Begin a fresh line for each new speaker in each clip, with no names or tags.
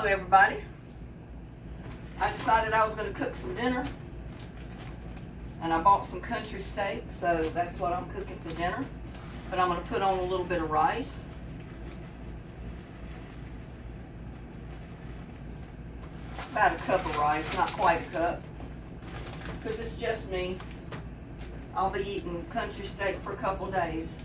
Hello everybody. I decided I was going to cook some dinner and I bought some country steak, so that's what I'm cooking for dinner. But I'm going to put on a little bit of rice. About a cup of rice, not quite a cup, because it's just me. I'll be eating country steak for a couple days.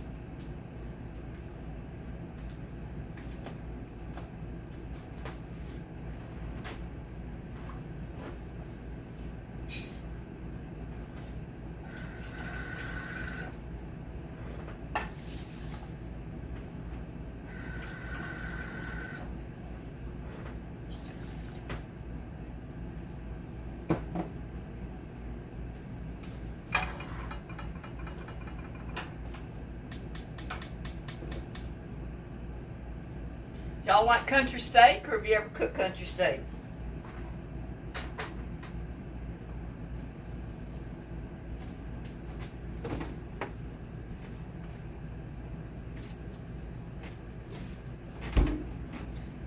Y'all like country steak, or have you ever cooked country steak?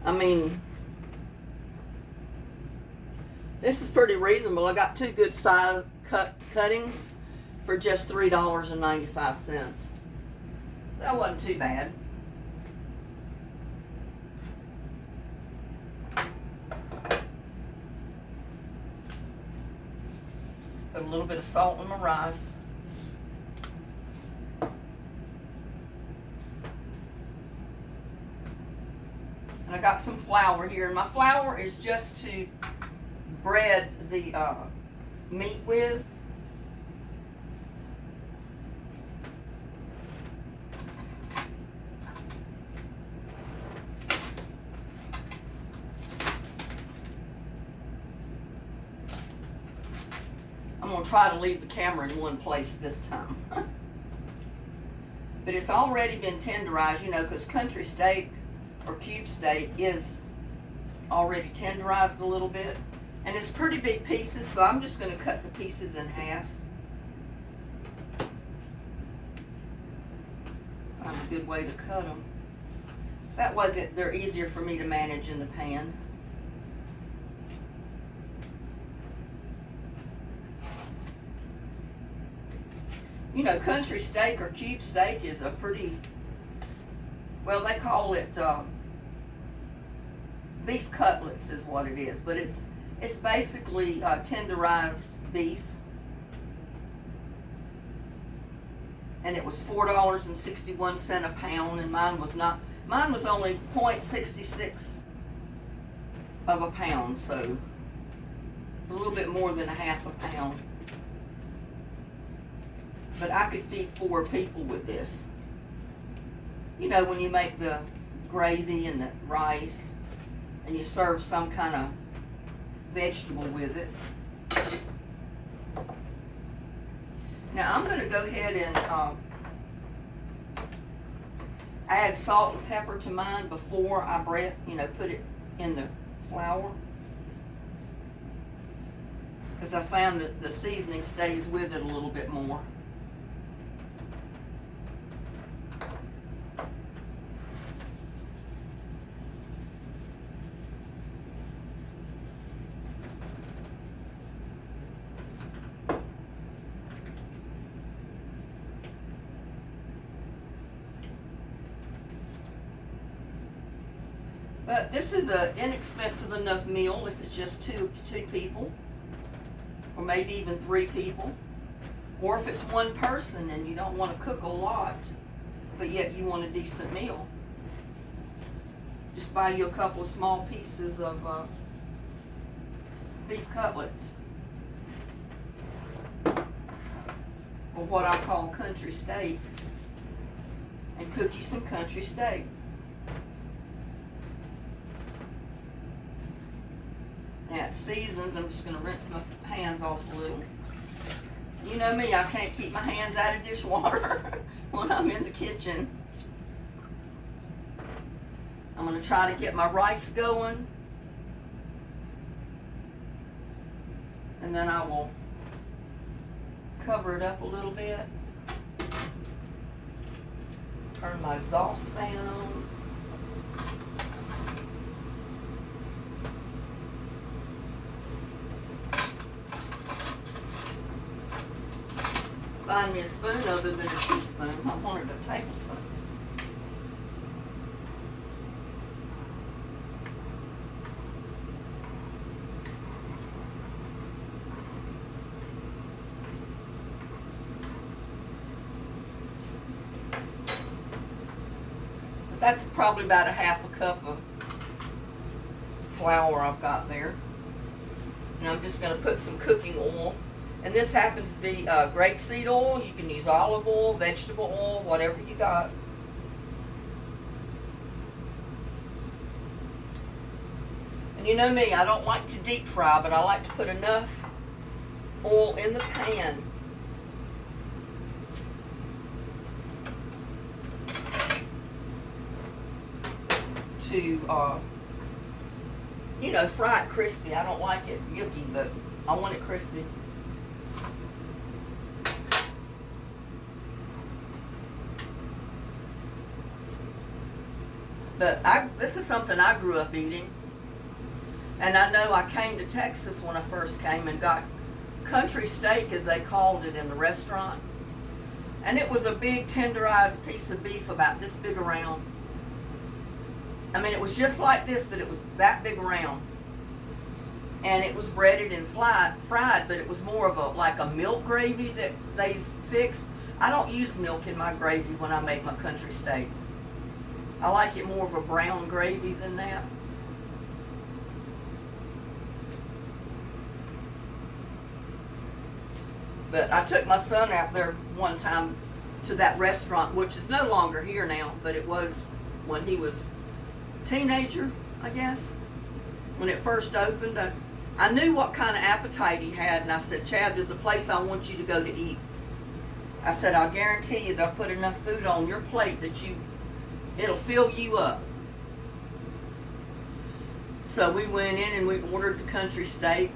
I mean, this is pretty reasonable. I got two good size cuttings for just $3.95. That wasn't too bad. Put a little bit of salt in my rice. And I got some flour here. And my flour is just to bread the meat with. I'm going to try to leave the camera in one place this time. But it's already been tenderized, you know, because country steak or cube steak is already tenderized a little bit. And it's pretty big pieces, so I'm just going to cut the pieces in half. Find a good way to cut them. That way they're easier for me to manage in the pan. You know, country steak or cube steak is a pretty, well, they call it beef cutlets is what it is, but it's basically tenderized beef. And it was $4.61 a pound, and mine was only 0.66 of a pound, so it's a little bit more than a half a pound. But I could feed 4 people with this. You know, when you make the gravy and the rice and you serve some kind of vegetable with it. Now I'm going to go ahead and add salt and pepper to mine before I put it in the flour. Because I found that the seasoning stays with it a little bit more. But this is an inexpensive enough meal if it's just two people, or maybe even 3 people, or if it's one person and you don't want to cook a lot, but yet you want a decent meal. Just buy you a couple of small pieces of beef cutlets, or what I call country steak, and cook you some country steak. Now it's seasoned. I'm just going to rinse my hands off a little. You know me, I can't keep my hands out of dishwater when I'm in the kitchen. I'm going to try to get my rice going. And then I will cover it up a little bit. Turn my exhaust fan on. find me a spoon other than a teaspoon. I wanted a tablespoon. That's probably about a half a cup of flour I've got there. And I'm just going to put some cooking oil. And this happens to be grapeseed oil. You can use olive oil, vegetable oil, whatever you got. And you know me, I don't like to deep fry, but I like to put enough oil in the pan to, you know, fry it crispy. I don't like it yucky, but I want it crispy. But this is something I grew up eating. And I know I came to Texas when I first came and got country steak, as they called it in the restaurant. And it was a big tenderized piece of beef about this big around. I mean, it was just like this, but it was that big around. And it was breaded and fried, but it was more of like a milk gravy that they've fixed. I don't use milk in my gravy when I make my country steak. I like it more of a brown gravy than that. But I took my son out there one time to that restaurant, which is no longer here now, but it was when he was a teenager, I guess. When it first opened, I knew what kind of appetite he had, and I said, Chad, there's a place I want you to go to eat. I said, I'll guarantee you they'll put enough food on your plate that it'll fill you up. So we went in and we ordered the country steak.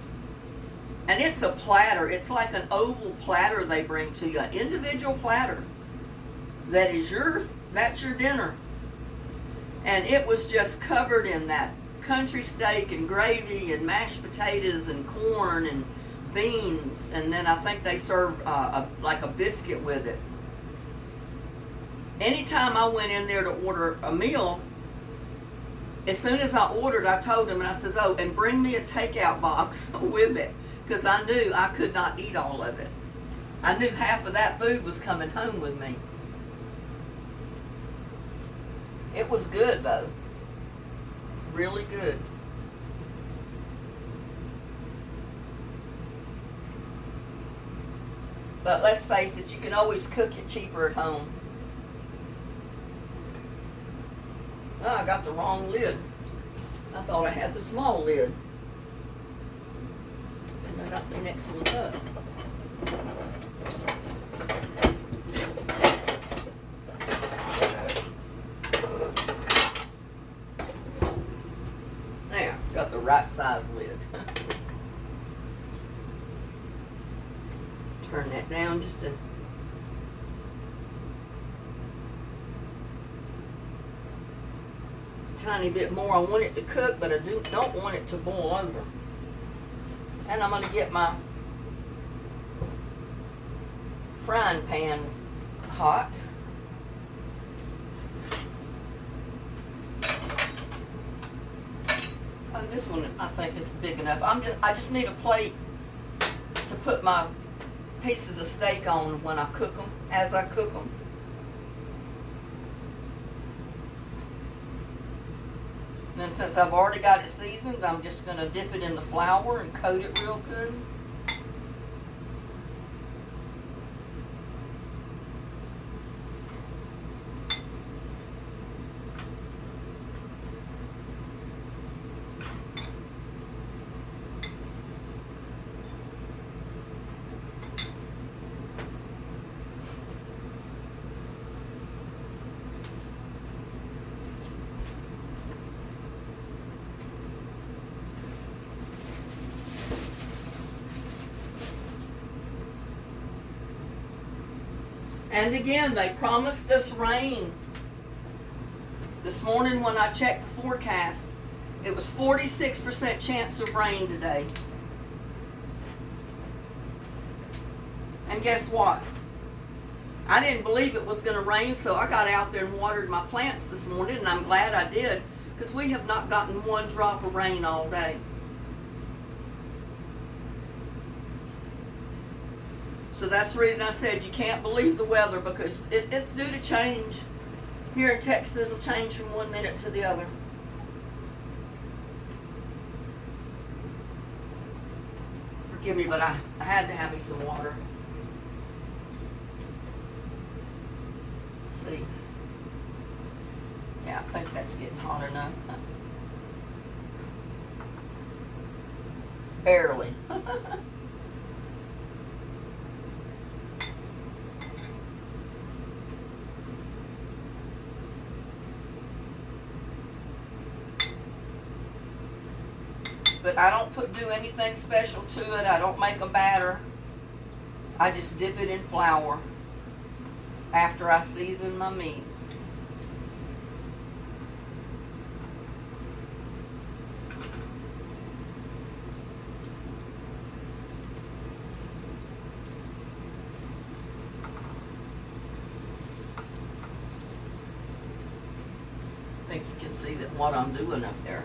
And it's a platter. It's like an oval platter they bring to you, an individual platter. That's your dinner. And it was just covered in that country steak and gravy and mashed potatoes and corn and beans. And then I think they served like a biscuit with it. Anytime I went in there to order a meal, as soon as I ordered, I told him, and I says, oh, and bring me a takeout box with it. Because I knew I could not eat all of it. I knew half of that food was coming home with me. It was good, though. Really good. But let's face it, you can always cook it cheaper at home. Oh, I got the wrong lid. I thought I had the small lid. I got the next one up. There, got the right size lid. Turn that down just a tiny bit more. I want it to cook, but I don't want it to boil over. And I'm going to get my frying pan hot. Oh, this one I think is big enough. I just need a plate to put my pieces of steak on when I cook them, as I cook them. And then since I've already got it seasoned, I'm just going to dip it in the flour and coat it real good. And again, they promised us rain. This morning when I checked the forecast, it was 46% chance of rain today. And guess what? I didn't believe it was going to rain, so I got out there and watered my plants this morning, and I'm glad I did, because we have not gotten one drop of rain all day. So that's the reason I said you can't believe the weather, because it's due to change. Here in Texas, it'll change from one minute to the other. Forgive me, but I had to have me some water. See. Yeah, I think that's getting hot enough. Barely. But I don't do anything special to it. I don't make a batter. I just dip it in flour after I season my meat. I think you can see that what I'm doing up there.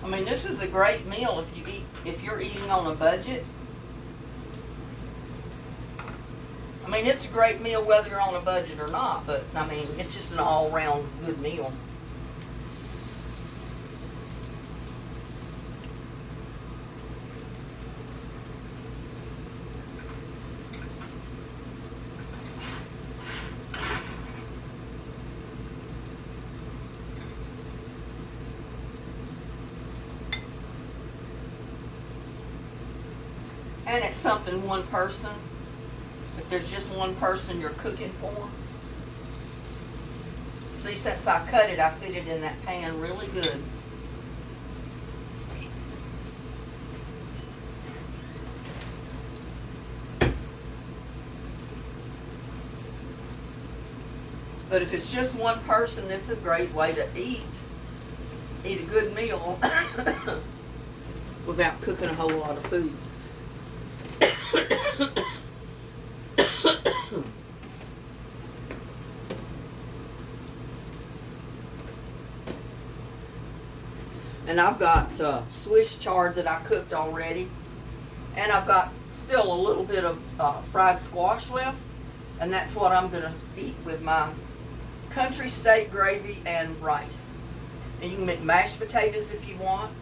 I mean, this is a great meal if you're eating on a budget. I mean, it's a great meal whether you're on a budget or not, but I mean, it's just an all-round good meal. And it's something one person, if there's just one person you're cooking for. See, since I cut it, I fit it in that pan really good. But if it's just one person, this is a great way to eat a good meal without cooking a whole lot of food. And I've got Swiss chard that I cooked already. And I've got still a little bit of fried squash left. And that's what I'm going to eat with my country steak gravy and rice. And you can make mashed potatoes if you want.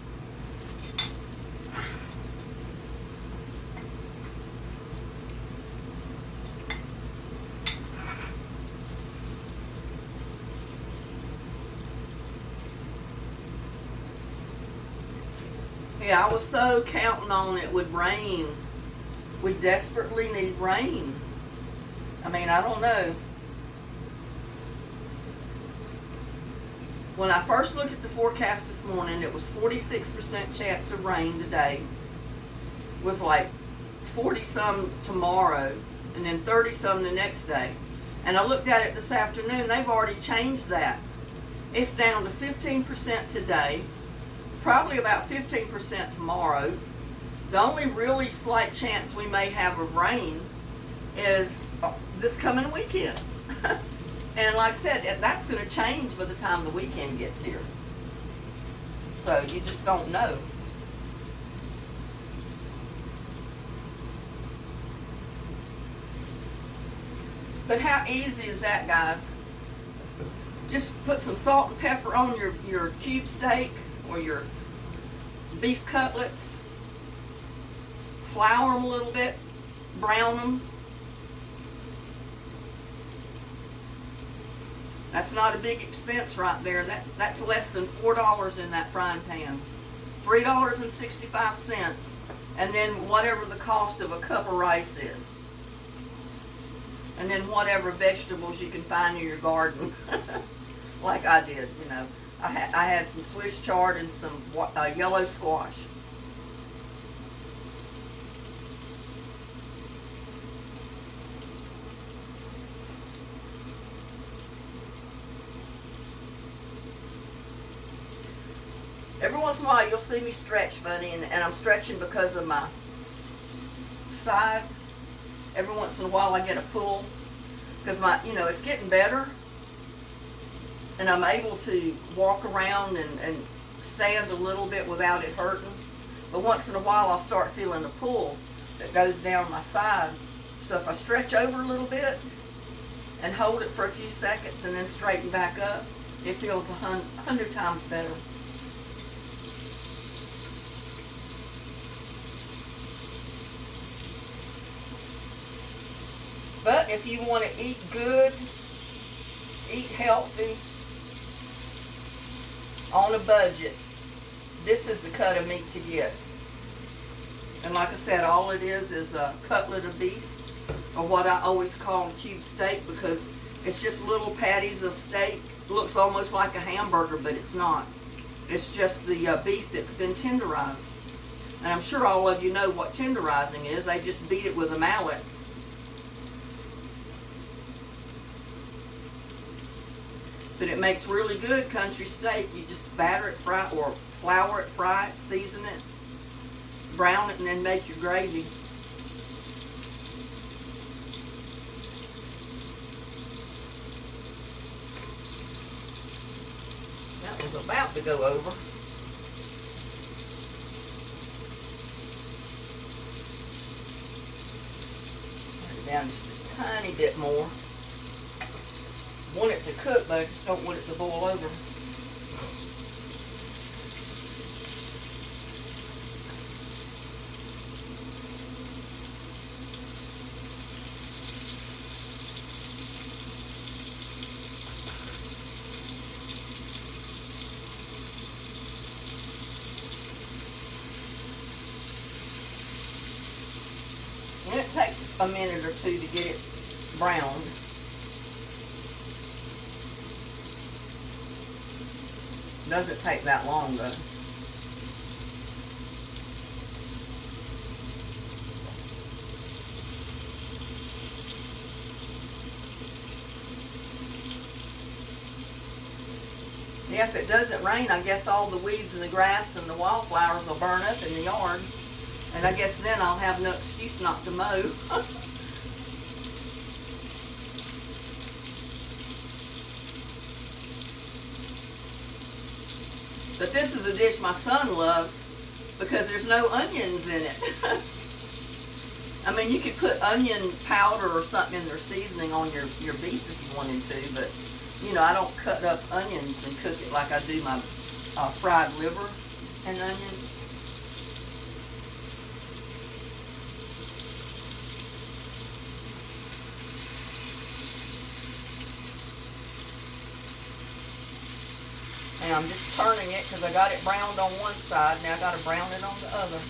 Yeah, I was so counting on it would rain. We desperately need rain. I mean, I don't know. When I first looked at the forecast this morning, it was 46% chance of rain today. It was like 40-some tomorrow, and then 30-some the next day. And I looked at it this afternoon, they've already changed that. It's down to 15% today. Probably about 15% tomorrow. The only really slight chance we may have of rain is this coming weekend. And like I said, that's going to change by the time the weekend gets here. So you just don't know. But how easy is that, guys? Just put some salt and pepper on your cube steak or your beef cutlets, flour them a little bit, brown them. That's not a big expense right there. That's less than $4 in that frying pan. $3.65, and then whatever the cost of a cup of rice is. And then whatever vegetables you can find in your garden. Like I did, you know. I had some Swiss chard and some yellow squash. every once in a while you'll see me stretch funny, and I'm stretching because of my side. Every once in a while I get a pull because it's getting better, and I'm able to walk around and stand a little bit without it hurting. But once in a while I'll start feeling a pull that goes down my side. So if I stretch over a little bit and hold it for a few seconds and then straighten back up, it feels 100 times better. But if you want to eat good, eat healthy, on a budget, this is the cut of meat to get. And like I said, all it is a cutlet of beef, or what I always call cube steak, because it's just little patties of steak. It looks almost like a hamburger, but it's not. It's just the beef that's been tenderized. And I'm sure all of you know what tenderizing is. They just beat it with a mallet. But it makes really good country steak. You just batter it, fry it, or flour it, fry it, season it, brown it, and then make your gravy. That was about to go over. Turn it down just a tiny bit more. Want it to cook, but I just don't want it to boil over. And it takes a minute or two to get it browned. Doesn't take that long though. Yeah, if it doesn't rain, I guess all the weeds and the grass and the wildflowers will burn up in the yard. And I guess then I'll have no excuse not to mow. But this is a dish my son loves because there's no onions in it. I mean, you could put onion powder or something in their seasoning on your beef if you wanted to, but, I don't cut up onions and cook it like I do my fried liver and onions. And I'm just turning it because I got it browned on one side. Now I got to brown it on the other.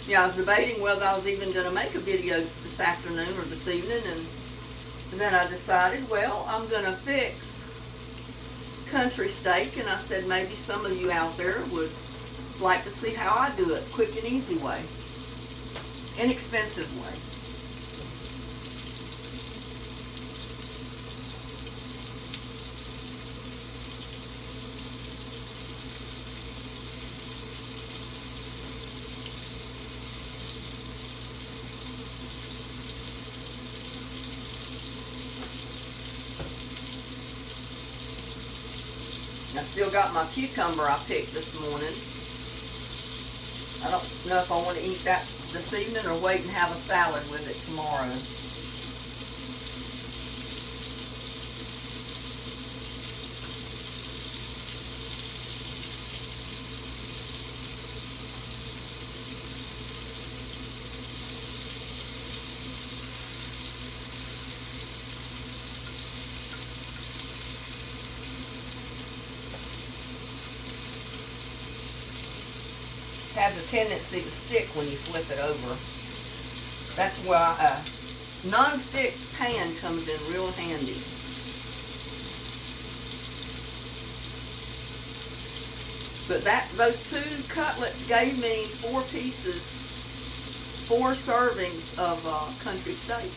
Yeah, I was debating whether I was even going to make a video this afternoon or this evening. And then I decided, well, I'm going to fix country steak. And I said maybe some of you out there would like to see how I do it. Quick and easy way. Inexpensive way. I still got my cucumber I picked this morning. I don't know if I want to eat that this evening or wait and have a salad with it tomorrow. Has a tendency to stick when you flip it over. That's why a non-stick pan comes in real handy. But those two cutlets gave me 4 pieces 4 servings of country steak.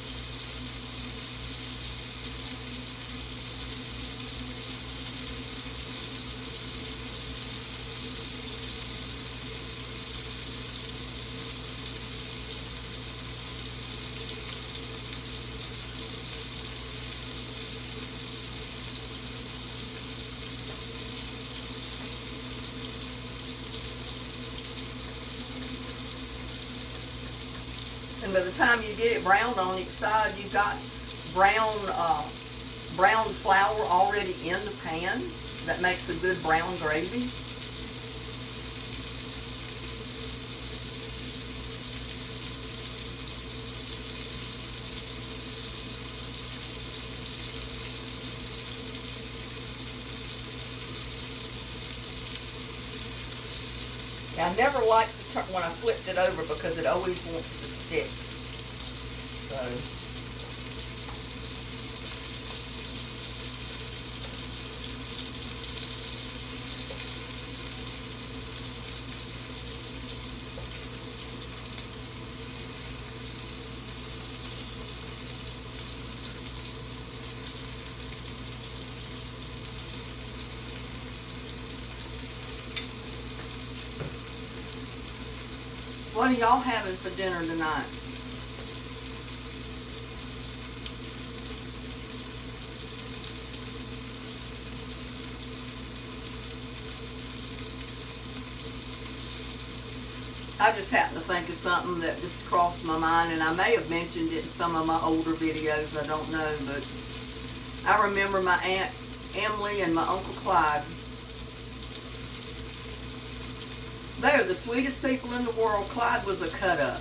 And by the time you get it browned on each side, you've got brown flour already in the pan. That makes a good brown gravy. I never liked to turn when I flipped it over because it always wants to stick. So what are y'all having for dinner tonight? I just happened to think of something that just crossed my mind, and I may have mentioned it in some of my older videos, I don't know, but I remember my Aunt Emily and my Uncle Clyde. They are the sweetest people in the world. Clyde was a cut-up.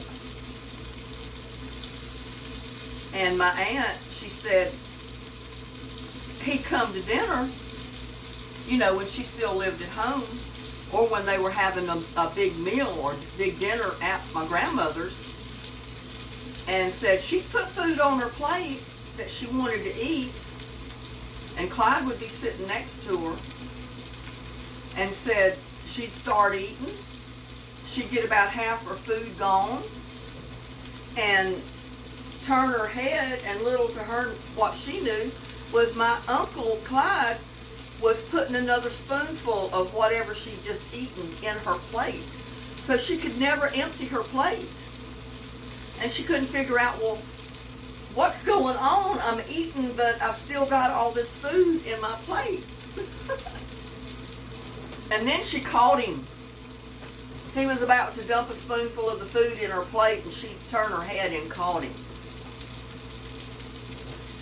And my aunt, she said, he'd come to dinner, you know, when she still lived at home, or when they were having a big meal or big dinner at my grandmother's, and said she'd put food on her plate that she wanted to eat, and Clyde would be sitting next to her, and said she'd start eating. She'd get about half her food gone and turn her head, and little to her, what she knew was my Uncle Clyde was putting another spoonful of whatever she'd just eaten in her plate. So she could never empty her plate. And she couldn't figure out, well, what's going on? I'm eating, but I've still got all this food in my plate. And then she caught him. He was about to dump a spoonful of the food in her plate, and she'd turn her head and caught him.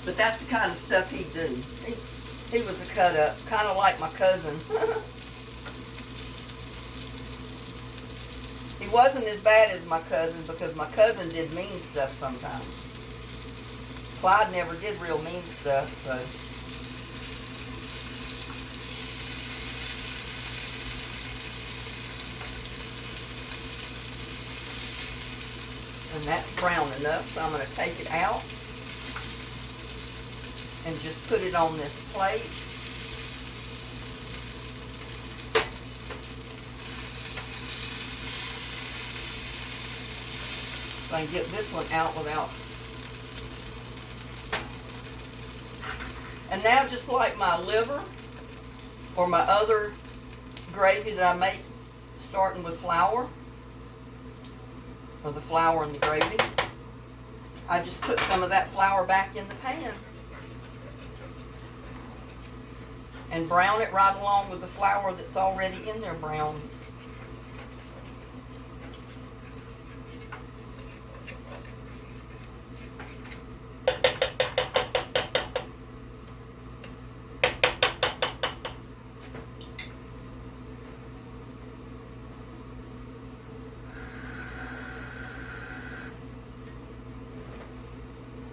But that's the kind of stuff he'd do. He was a cut-up, kind of like my cousin. He wasn't as bad as my cousin, because my cousin did mean stuff sometimes. Clyde never did real mean stuff, so. And that's brown enough, so I'm going to take it out and just put it on this plate. So I can get this one out without. And now, just like my liver or my other gravy that I make starting with flour, or the flour and the gravy, I just put some of that flour back in the pan and brown it right along with the flour that's already in there brown.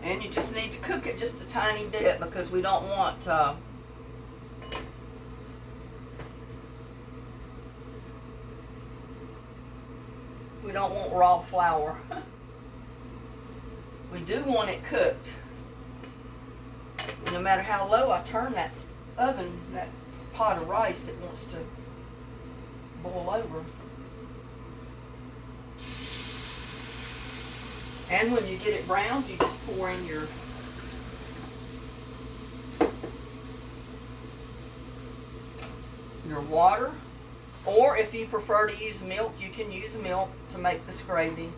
And you just need to cook it just a tiny bit, because we don't want raw flour. We do want it cooked. No matter how low I turn that oven, that pot of rice, it wants to boil over. And when you get it browned, you just pour in your water. Or if you prefer to use milk, you can use milk to make this gravy.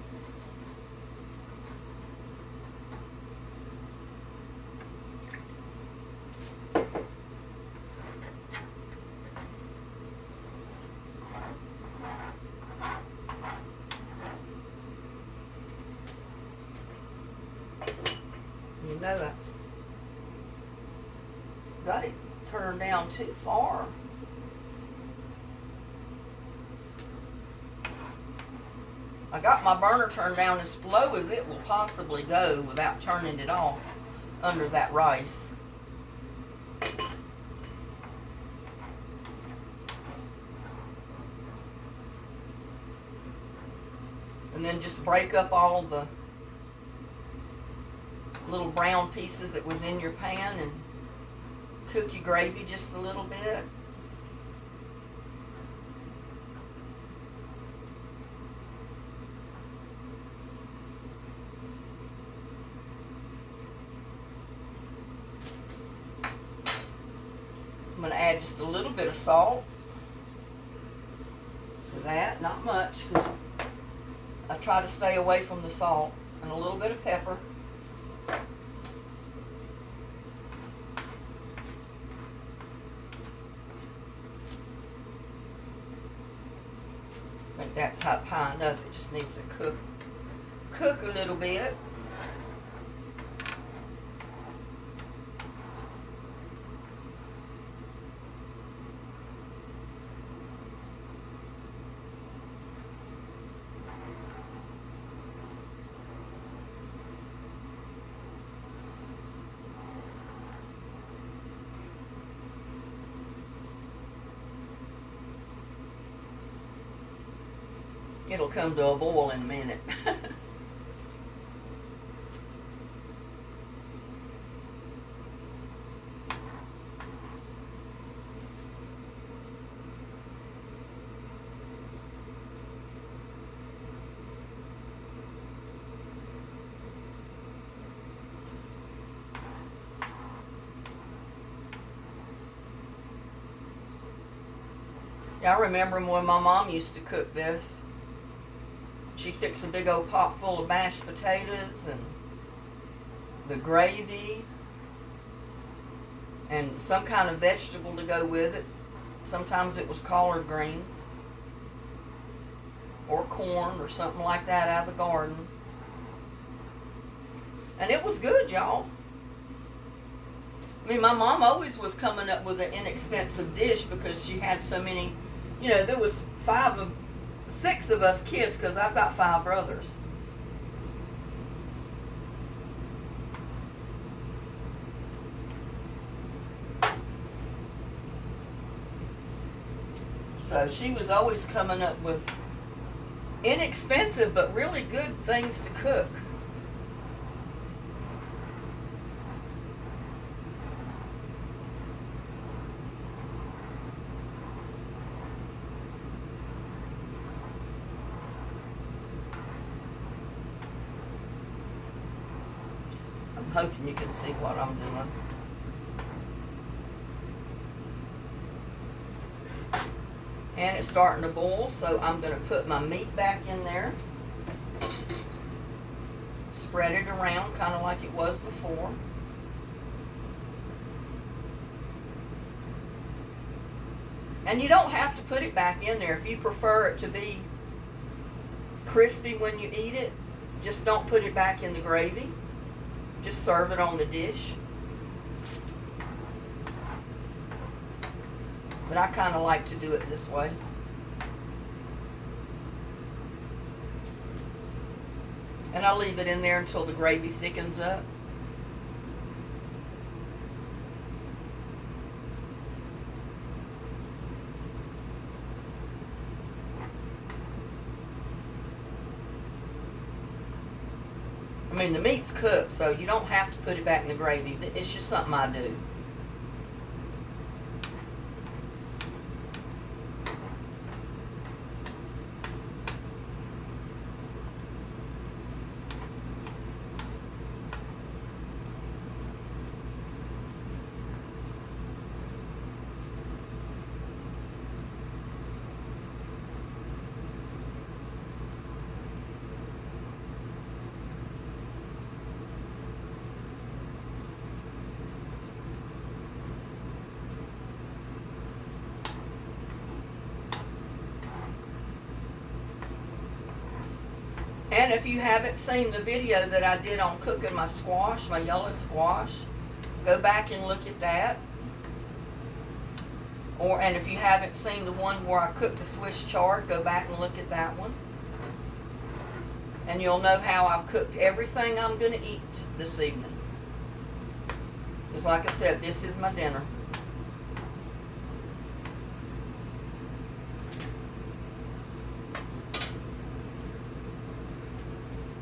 You know that. Got it turned down too far. I got my burner turned down as low as it will possibly go without turning it off under that rice. And then just break up all the little brown pieces that was in your pan and cook your gravy just a little bit. I'm going to add just a little bit of salt to that, not much, because I try to stay away from the salt, and a little bit of pepper. I think that's high enough. It just needs to cook a little bit. It'll come to a boil in a minute. Yeah, I remember when my mom used to cook this. She'd fix a big old pot full of mashed potatoes and the gravy and some kind of vegetable to go with it. Sometimes it was collard greens or corn or something like that out of the garden. And it was good, y'all. I mean, my mom always was coming up with an inexpensive dish because she had so many, there was 6 of us kids, because I've got 5 brothers. So she was always coming up with inexpensive but really good things to cook. I'm hoping you can see what I'm doing. And it's starting to boil, so I'm going to put my meat back in there. Spread it around kind of like it was before. And you don't have to put it back in there. If you prefer it to be crispy when you eat it, just don't put it back in the gravy. Just serve it on the dish. But I kind of like to do it this way. And I'll leave it in there until the gravy thickens up. I mean, the meat's cooked, so you don't have to put it back in the gravy. It's just something I do. And if you haven't seen the video that I did on cooking my squash, my yellow squash, go back and look at that. And if you haven't seen the one where I cooked the Swiss chard, go back and look at that one. And you'll know how I've cooked everything I'm going to eat this evening. Because like I said, this is my dinner.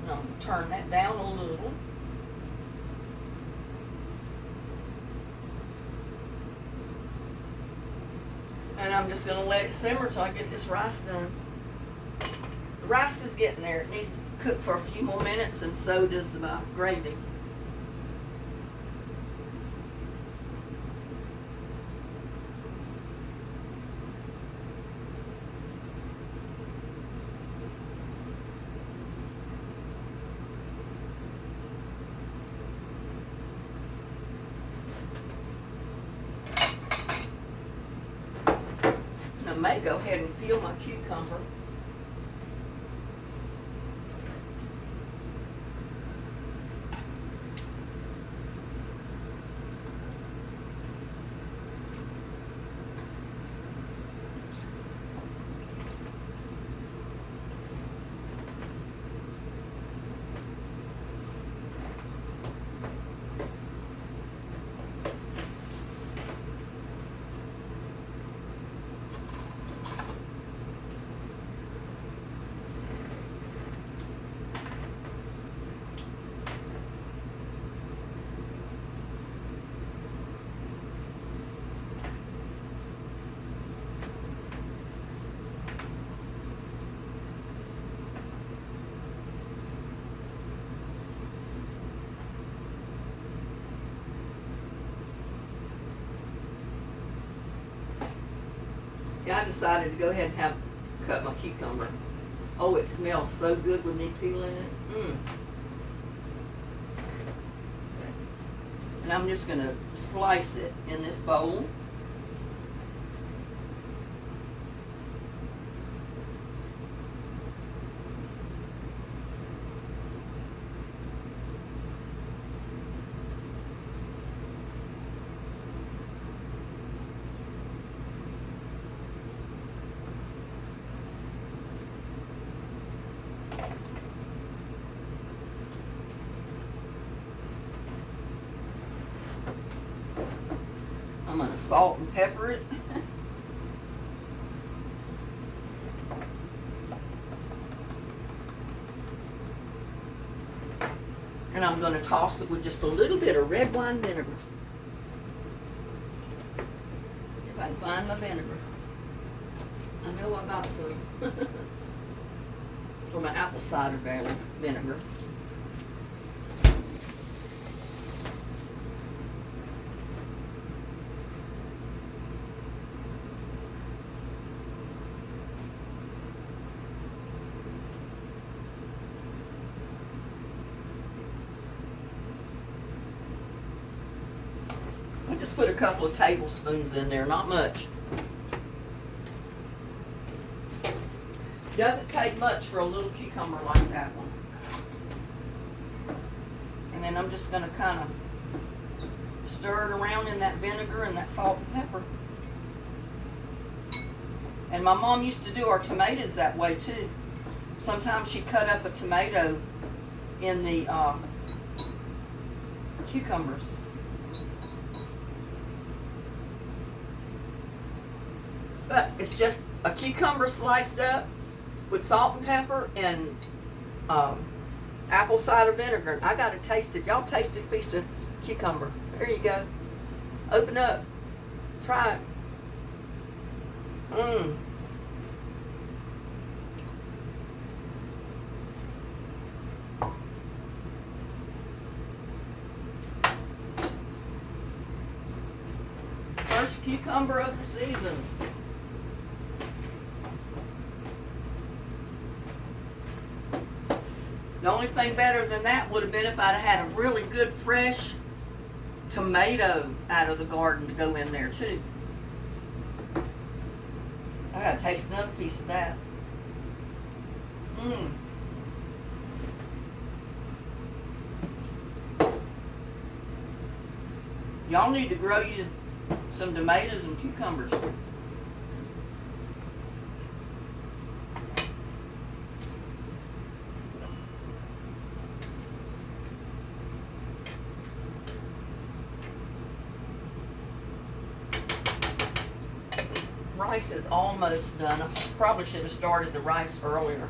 And I'm going to turn that down a little. And I'm just going to let it simmer till I get this rice done. The rice is getting there. It needs to cook for a few more minutes, and so does the gravy. And I may go ahead and peel my cucumber. Yeah, I decided to go ahead and cut my cucumber. Oh, it smells so good with me peeling it. And I'm just going to slice it in this bowl. I'm going to salt and pepper it. And I'm going to toss it with just a little bit of red wine vinegar. If I can find my vinegar. I know I got some. Or my apple cider vinegar. I just put a couple of tablespoons in there, not much. Doesn't take much for a little cucumber like that one. And then I'm just going to kind of stir it around in that vinegar and that salt and pepper. And my mom used to do our tomatoes that way too. Sometimes she'd cut up a tomato in the cucumbers. But it's just a cucumber sliced up with salt and pepper and apple cider vinegar. I gotta taste it. Y'all taste a piece of cucumber. There you go. Open up. Try it. First cucumber of the season. The only thing better than that would have been if I'd had a really good fresh tomato out of the garden to go in there too. I gotta taste another piece of that. Y'all need to grow you some tomatoes and cucumbers. Rice is almost done. I probably should have started the rice earlier.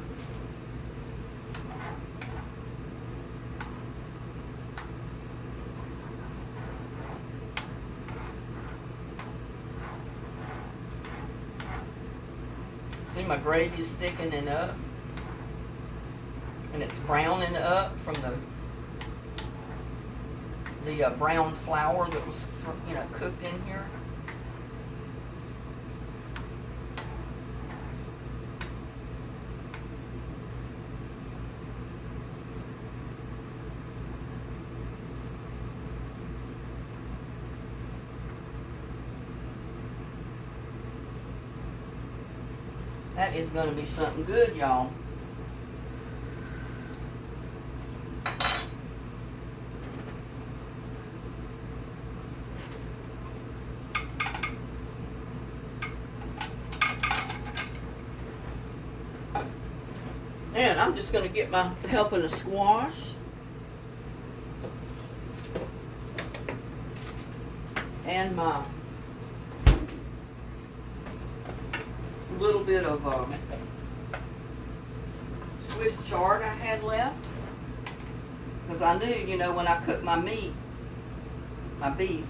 See, my gravy's thickening up, and it's browning up from the brown flour that was, cooked in here. That is going to be something good, y'all. And I'm just going to get my helping of squash. And my little bit of Swiss chard I had left, because I knew, when I cooked my meat, my beef,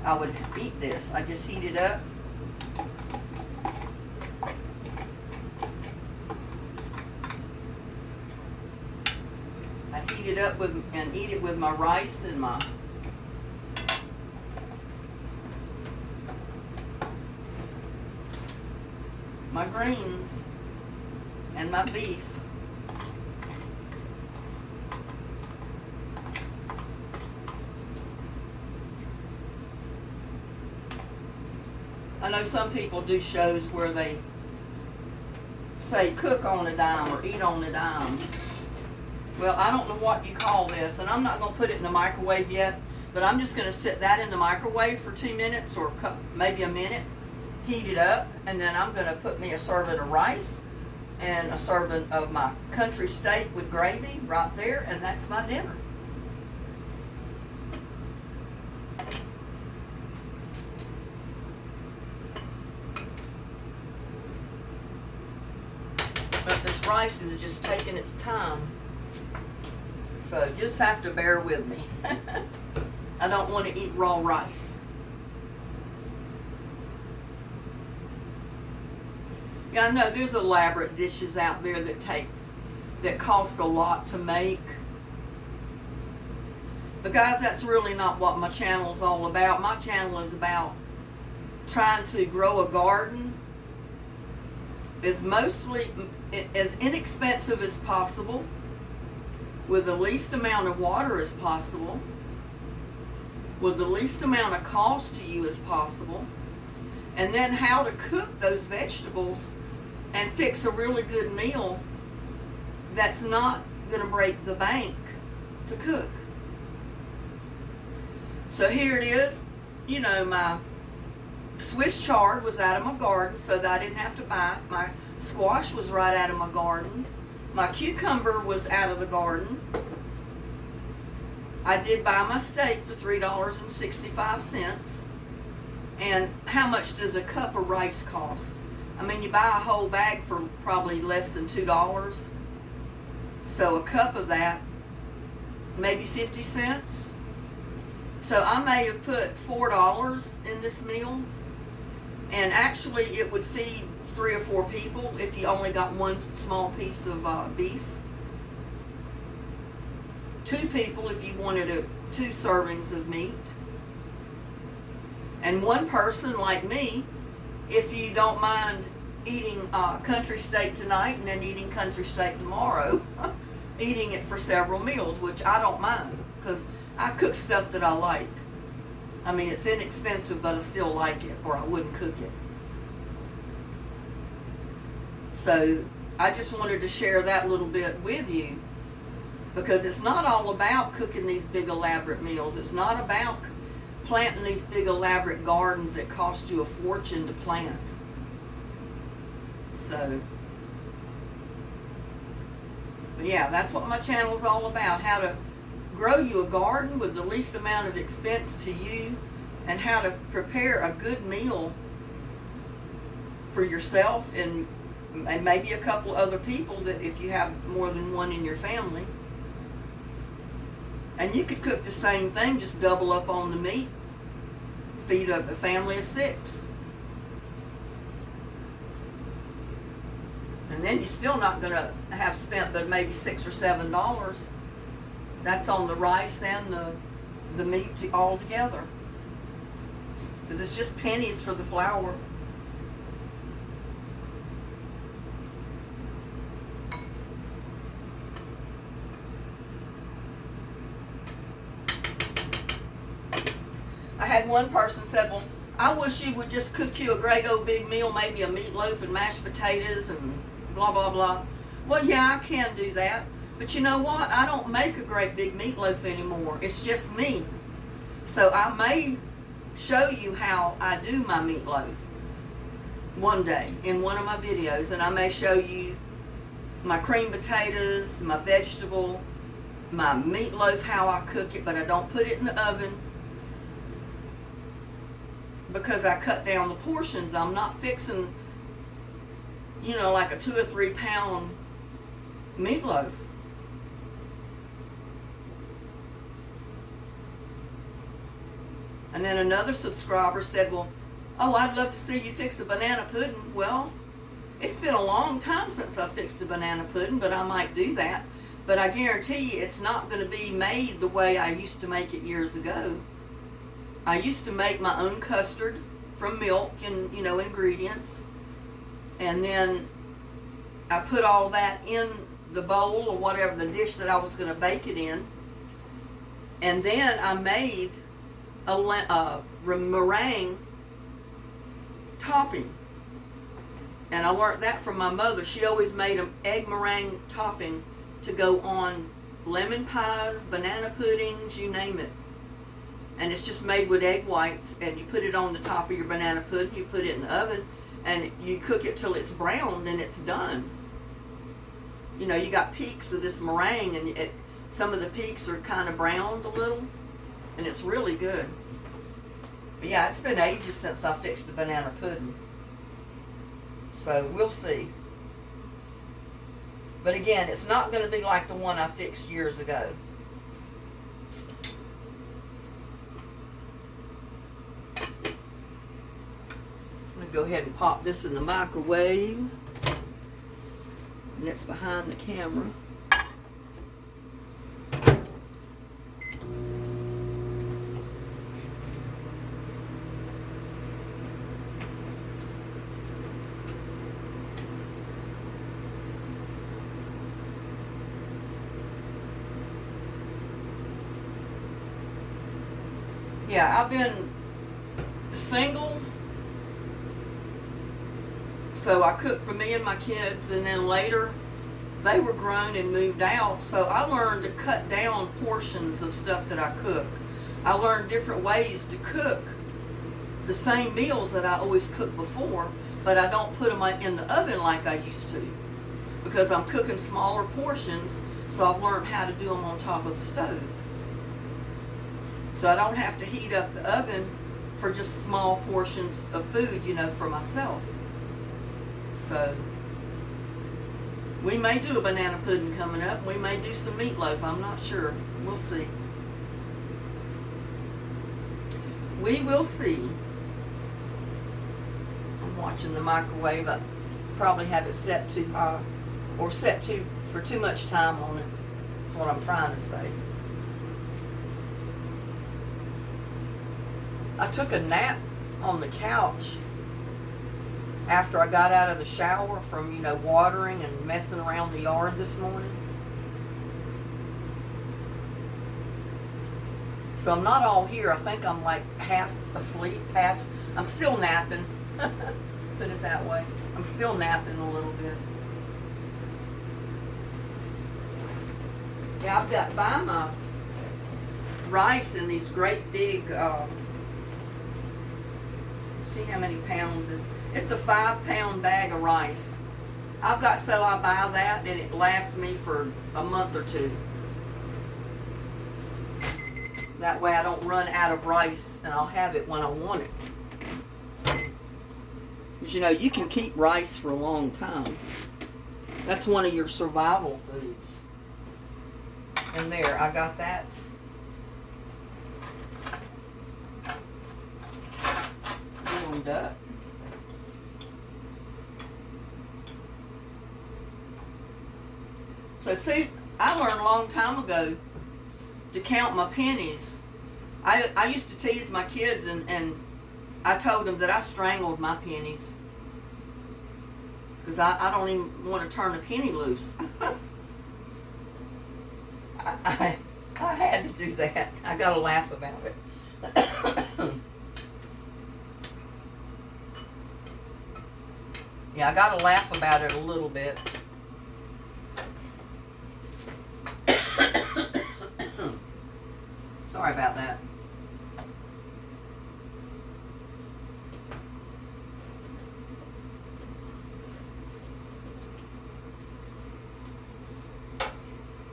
I would eat this. I just heat it up. I heat it up and eat it with my rice and my greens and my beef. I know some people do shows where they say cook on a dime or eat on a dime. Well, I don't know what you call this, and I'm not going to put it in the microwave yet, but I'm just going to sit that in the microwave for 2 minutes or maybe a minute. Heat it up, and then I'm going to put me a serving of rice and a serving of my country steak with gravy right there, and that's my dinner. But this rice is just taking its time, so just have to bear with me. I don't want to eat raw rice. Yeah, I know there's elaborate dishes out there that cost a lot to make. But guys, that's really not what my channel is all about. My channel is about trying to grow a garden as inexpensive as possible, with the least amount of water as possible, with the least amount of cost to you as possible, and then how to cook those vegetables and fix a really good meal that's not going to break the bank to cook. So here it is. My Swiss chard was out of my garden, so that I didn't have to buy it. My squash was right out of my garden. My cucumber was out of the garden. I did buy my steak for $3.65. And how much does a cup of rice cost? I mean, you buy a whole bag for probably less than $2. So a cup of that, maybe 50 cents. So I may have put $4 in this meal. And actually it would feed 3 or 4 people if you only got one small piece of beef. 2 people if you wanted 2 servings of meat. And 1 person like me, if you don't mind eating country steak tonight and then eating country steak tomorrow, eating it for several meals, which I don't mind, because I cook stuff that I like. I mean, it's inexpensive, but I still like it, or I wouldn't cook it. So I just wanted to share that little bit with you, because it's not all about cooking these big elaborate meals. It's not about planting these big elaborate gardens that cost you a fortune to plant. So, but yeah, that's what my channel is all about. How to grow you a garden with the least amount of expense to you, and how to prepare a good meal for yourself and maybe a couple other people, that if you have more than one in your family. And you could cook the same thing, just double up on the meat, feed a family of 6. And then you're still not going to have spent but maybe $6 or $7. That's on the rice and the meat all together. Because it's just pennies for the flour. I had one person said, well, I wish you would just cook you a great old big meal, maybe a meatloaf and mashed potatoes and blah, blah, blah. Well, yeah, I can do that. But you know what? I don't make a great big meatloaf anymore. It's just me. So I may show you how I do my meatloaf one day in one of my videos. And I may show you my cream potatoes, my vegetable, my meatloaf, how I cook it. But I don't put it in the oven, because I cut down the portions. I'm not fixing, like a 2 or 3 pound meatloaf. And then another subscriber said, well, oh, I'd love to see you fix a banana pudding. Well, it's been a long time since I fixed a banana pudding, but I might do that. But I guarantee you it's not going to be made the way I used to make it years ago. I used to make my own custard from milk and, ingredients. And then I put all that in the bowl or whatever, the dish that I was going to bake it in. And then I made a meringue topping. And I learned that from my mother. She always made an egg meringue topping to go on lemon pies, banana puddings, you name it. And it's just made with egg whites, and you put it on the top of your banana pudding, you put it in the oven, and you cook it till it's browned, and it's done. You got peaks of this meringue, and some of the peaks are kind of browned a little, and it's really good. But yeah, it's been ages since I fixed a banana pudding. So we'll see. But again, it's not going to be like the one I fixed years ago. Go ahead and pop this in the microwave, and it's behind the camera. Yeah, I've been single. So I cooked for me and my kids, and then later they were grown and moved out. So I learned to cut down portions of stuff that I cook. I learned different ways to cook the same meals that I always cooked before, but I don't put them in the oven like I used to, because I'm cooking smaller portions. So I've learned how to do them on top of the stove. So I don't have to heat up the oven for just small portions of food, for myself. So we may do a banana pudding coming up. We may do some meatloaf. I'm not sure. We'll see. We will see. I'm watching the microwave. I probably have it set too high, or set for too much time on it. That's what I'm trying to say. I took a nap on the couch after I got out of the shower from, watering and messing around the yard this morning. So I'm not all here. I think I'm like half asleep, I'm still napping. Put it that way. I'm still napping a little bit. Yeah, I've got my rice in these great big see how many pounds it's a 5-pound bag of rice. I've got, so I buy that and it lasts me for a month or two. That way I don't run out of rice and I'll have it when I want it. Because you know, you can keep rice for a long time. That's one of your survival foods. And there, I got that. Warmed up. So see, I learned a long time ago to count my pennies. I used to tease my kids and I told them that I strangled my pennies. Because I don't even want to turn a penny loose. I had to do that. I got to laugh about it. Yeah, I got to laugh about it a little bit. Sorry about that.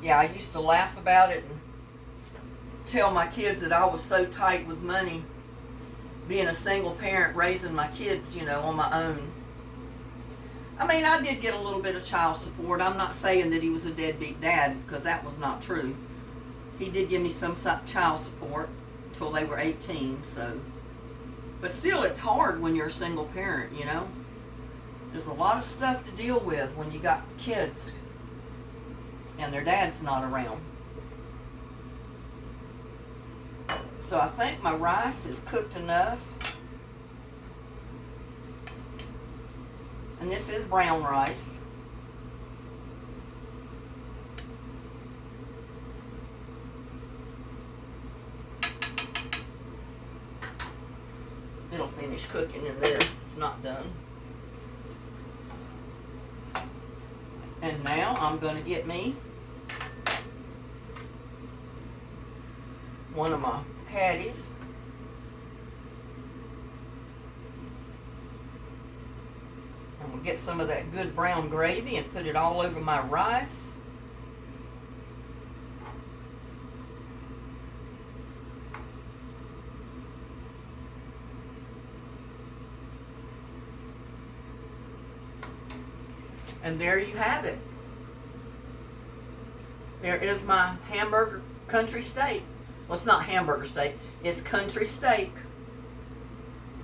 Yeah, I used to laugh about it and tell my kids that I was so tight with money, being a single parent, raising my kids, you know, on my own. I mean, I did get a little bit of child support. I'm not saying that he was a deadbeat dad, because that was not true. He did give me some child support till they were 18, so. But still, it's hard when you're a single parent, you know. There's a lot of stuff to deal with when you got kids and their dad's not around. So I think my rice is cooked enough. And this is brown rice. It'll finish cooking in there if it's not done. And now I'm going to get me one of my patties. And we'll get some of that good brown gravy and put it all over my rice. And there you have it. There is my hamburger country steak. Well, it's not hamburger steak. It's country steak.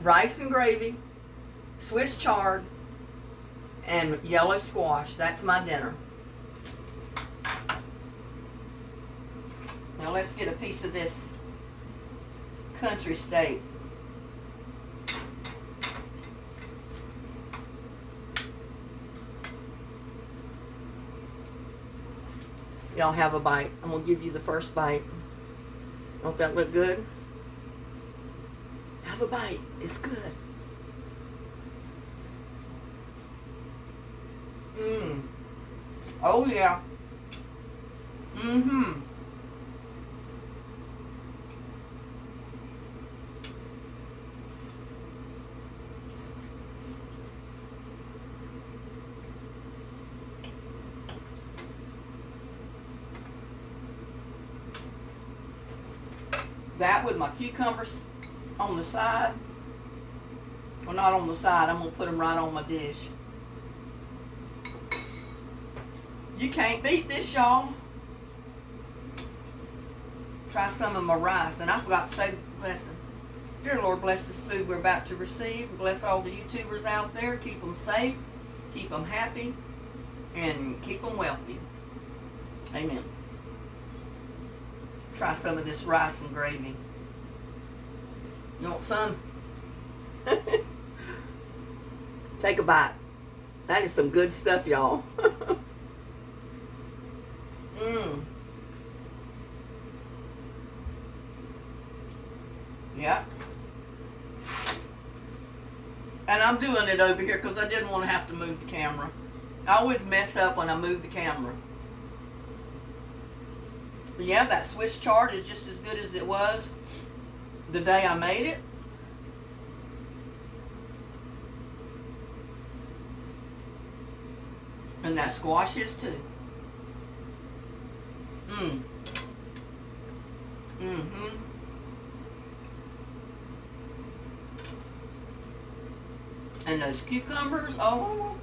Rice and gravy, Swiss chard, and yellow squash. That's my dinner. Now let's get a piece of this country steak. Y'all have a bite. I'm going to give you the first bite. Don't that look good? Have a bite. It's good. Mmm. Oh, yeah. Mm-hmm. That with my cucumbers on the side. Well, not on the side. I'm going to put them right on my dish. You can't beat this, y'all. Try some of my rice. And I forgot to say, blessing. Dear Lord, bless this food we're about to receive. Bless all the YouTubers out there. Keep them safe. Keep them happy. And keep them wealthy. Amen. Try some of this rice and gravy. You want some? Take a bite. That is some good stuff, y'all. Mmm. Yeah. And I'm doing it over here because I didn't want to have to move the camera. I always mess up when I move the camera. But yeah, that Swiss chard is just as good as it was the day I made it. And that squash is too. Mm-hmm. And those cucumbers, oh.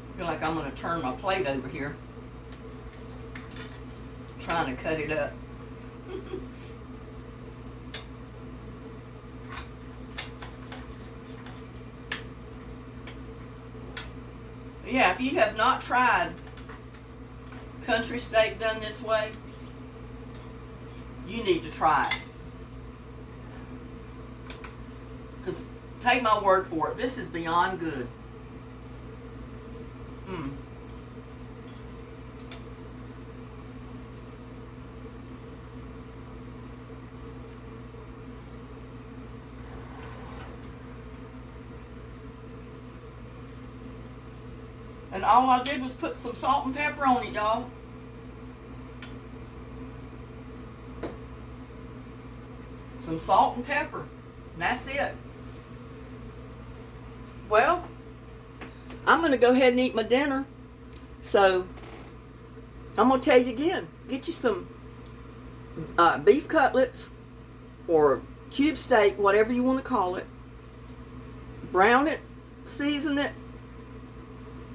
I feel like I'm going to turn my plate over here. Trying to cut it up. Yeah, if you have not tried country steak done this way, you need to try it. Because, take my word for it, this is beyond good. And all I did was put some salt and pepper on it, y'all. Some salt and pepper. And that's it. Well, I'm going to go ahead and eat my dinner. So, I'm going to tell you again. Get you some beef cutlets or cube steak, whatever you want to call it. Brown it, season it.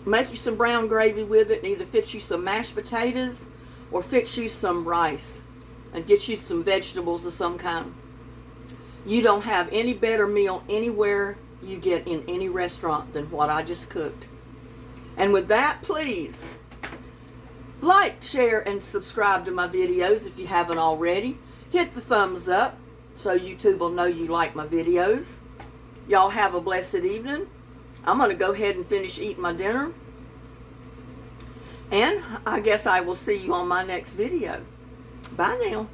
Make you some brown gravy with it, and either fix you some mashed potatoes or fix you some rice and get you some vegetables of some kind. You don't have any better meal anywhere you get in any restaurant than what I just cooked. And with that, please like, share, and subscribe to my videos if you haven't already. Hit the thumbs up so YouTube will know you like my videos. Y'all have a blessed evening. I'm going to go ahead and finish eating my dinner. And I guess I will see you on my next video. Bye now.